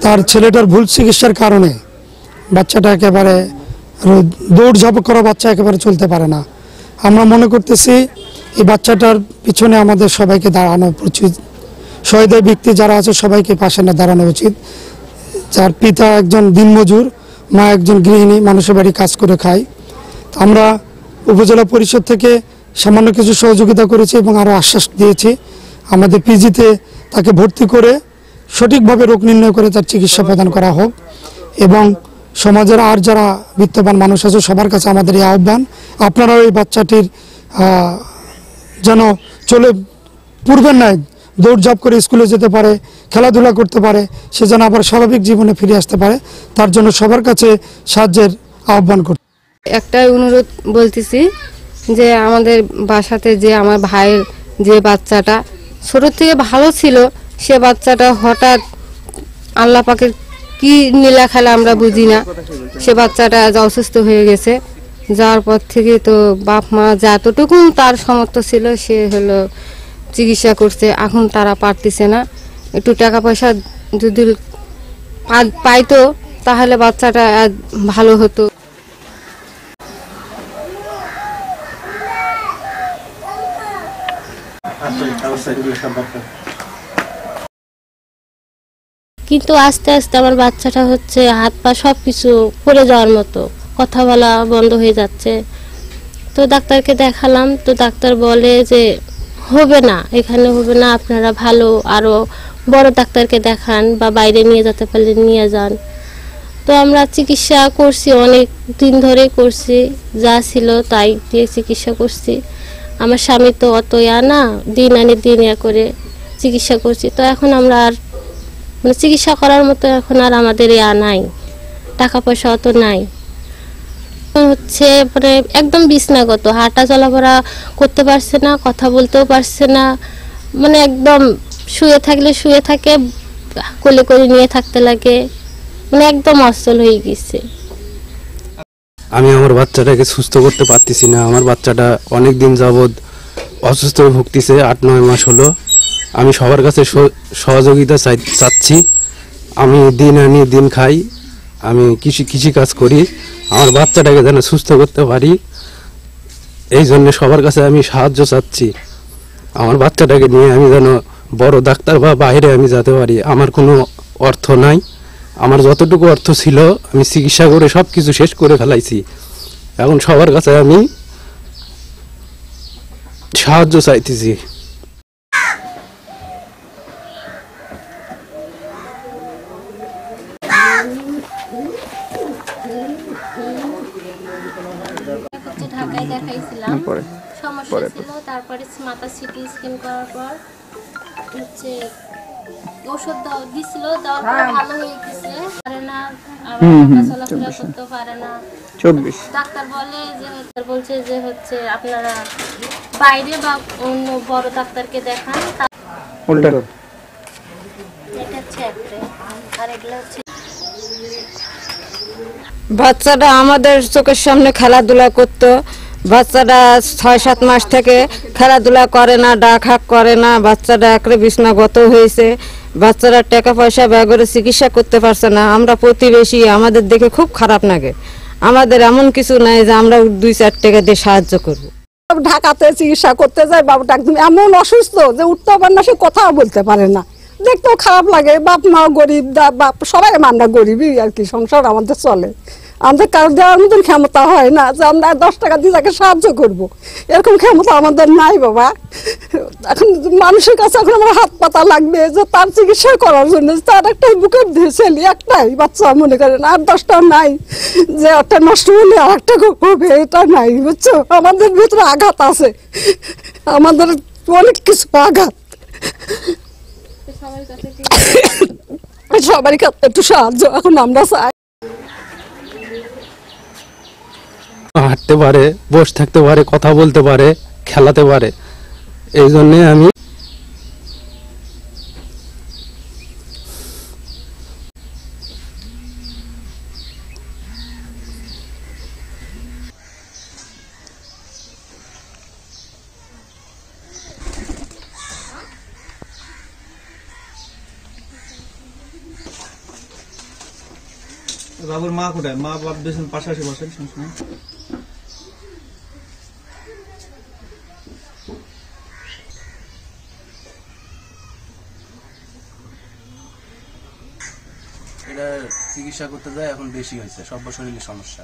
তার ছেলেটার ভুল চিকিৎসার কারণে বাচ্চাটা একেবারে দৌড়ঝাঁপ করা বাচ্চা একেবারে চলতে পারে না। আমরা মনে করতেছি এই বাচ্চাটার পিছনে আমাদের সবাইকে দাঁড়ানো উচিত, সহৃদয় ব্যক্তি যারা আছে সবাইকে পাশে না দাঁড়ানো উচিত। যার পিতা একজন দিনমজুর, মা একজন গৃহিণী, মানুষের বাড়ি কাজ করে খায়। আমরা উপজেলা পরিষদ থেকে সামান্য কিছু সহযোগিতা করেছি এবং আরও আশ্বাস দিয়েছি আমাদের পিজিতে তাকে ভর্তি করে সঠিকভাবে রোগ নির্ণয় করে তার চিকিৎসা প্রদান করা হোক। এবং সমাজের আর যারা বিত্তবান মানুষ আছে সবার কাছে আমাদের এই আহ্বান, আপনারাও এই বাচ্চাটির যেন চলে পূর্বের ন্যায় দৌড়ঝাঁপ করে স্কুলে যেতে পারে, খেলাধুলা করতে পারে, সে যেন আবার স্বাভাবিক জীবনে ফিরে আসতে পারে, তার জন্য সবার কাছে সাহায্যের আহ্বান করতে। একটাই অনুরোধ বলতেছি যে আমাদের বাসাতে যে আমার ভাইয়ের যে বাচ্চাটা ছোট থেকে ভালো ছিল, সে বাচ্চাটা হঠাৎ আল্লাহ পাকের কি নীলা খেলা আমরা বুঝি না, সে বাচ্চাটা আজ অসুস্থ হয়ে গেছে। যাওয়ার পর থেকে তো বাপ মা যতটুকু তার সামর্থ্য ছিল সে হলো চিকিৎসা করছে, এখন তারা পারতেছে না। একটু টাকা পয়সা যদি পাইতো তাহলে বাচ্চাটা ভালো হতো। কিন্তু আস্তে আস্তে আমার বাচ্চাটা হচ্ছে হাত পা সব কিছু পড়ে যাওয়ার মতো, কথা বলা বন্ধ হয়ে যাচ্ছে। তো ডাক্তারকে দেখালাম, তো ডাক্তার বলে যে হবে না, এখানে হবে না, আপনারা ভালো আরও বড় ডাক্তারকে দেখান বা বাইরে নিয়ে যেতে পারলে নিয়ে যান। তো আমরা চিকিৎসা করছি, অনেক দিন ধরে করছি, যা ছিল তাই দিয়ে চিকিৎসা করছি। আমার স্বামী তো অত না, দিন আনে দিন করে চিকিৎসা করছি। তো এখন আমরা আর মানে চিকিৎসা করার মতো এখন আর আমাদের নাই, টাকা পয়সা অত নাই। হচ্ছে মানে একদম বিছনাগত, হাঁটা চলাফেরা করতে পারছে না, কথা বলতেও পারছে না, মানে একদম শুয়ে থাকলে শুয়ে থাকে, কোলে করে নিয়ে থাকতে লাগে, মানে একদম অচল হয়ে গেছে। আমি আমার বাচ্চাটাকে সুস্থ করতে পারতেছি না। আমার বাচ্চাটা অনেক দিন যাবৎ অসুস্থ হয়ে ভুগতেছে, 8-9 মাস হলো। আমি সবার কাছে সহযোগিতা চাচ্ছি। আমি দিন আনি দিন খাই, আমি কৃষি কাজ করি, আমার বাচ্চাটাকে যেন সুস্থ করতে পারি, এই জন্য সবার কাছে আমি সাহায্য চাচ্ছি। আমার বাচ্চাটাকে নিয়ে আমি যেন বড় ডাক্তার বা বাইরে আমি যেতে পারি। আমার কোনো অর্থ নাই, আমার যতটুকু অর্থ ছিল আমি চিকিৎসা করে সব কিছু শেষ করে ফেলাইছি। এখন সবার কাছে আমি সাহায্য চাইতেছি। ঢাকায় দেখাইছিলাম, সমস্যা ছিল। তারপরে মাথা সিটি স্ক্যান করার পর হচ্ছে ওষুধ দিছিল, দেওয়ার পর ভালো হয়ে গেছে, পারে না, আবার চলাফেরা করতে পারে না। 24 ডাক্তার বলছে যে হচ্ছে আপনারা বাইরে বা অন্য বড় ডাক্তারকে দেখান। বাচ্চাটা আমাদের চোখের সামনে খেলাধুলা করতো, বাচ্চাটা 6-7 মাস থেকে খেলাধুলা করে না, ডাক হাক করে না, বাচ্চাটা একরে বিছনাগত হয়েছে, বাচ্চারা টাকা পয়সা ব্যয় করে চিকিৎসা করতে পারছে না। আমরা প্রতিবেশী, আমাদের দেখে খুব খারাপ লাগে। আমাদের এমন কিছু নাই যে আমরা 2-4 টাকা দিয়ে সাহায্য করবো। ঢাকাতে চিকিৎসা করতে যায়, বাবুটা একদম এমন অসুস্থ যে উঠতে পারে না, সে কথাও বলতে পারে না, দেখতেও খারাপ লাগে। বাপ মাও গরিব, বাপ সবাই আমরা গরিবই আর কি, সংসার আমাদের চলে। আমাদের কারো দেওয়ার মতন ক্ষমতা হয় না যে আমরা 10 টাকা দিয়ে তাকে সাহায্য করবো, এরকম ক্ষমতা আমাদের নাই বাবা। এখন মানুষের কাছে এখন আমার হাত পাতা লাগবে যে তার চিকিৎসা করার জন্য, তার একটা বুকের ছেলে একটাই বাচ্চা মনে করেন, আর 10টা নাই যে একটা নষ্ট হলে আর একটা হবে, এটা নাই, বুঝছো। আমাদের ভিতরে আঘাত আছে, আমাদের অনেক কিছু আঘাত। সবারই কাছে একটু সাহায্য এখন আমরা চাই। হাঁটতে পারে, বসে থাকতে পারে, কথা বলতে পারে, খেলাতে পারে, এই জন্যে আমি বাবুর মা কোথায়? মা বাপ বেশি পাশাপাশি বসেন সবসময়। এটা চিকিৎসা করতে যায়, এখন বেশি হয়েছে, সব শরীরের সমস্যা।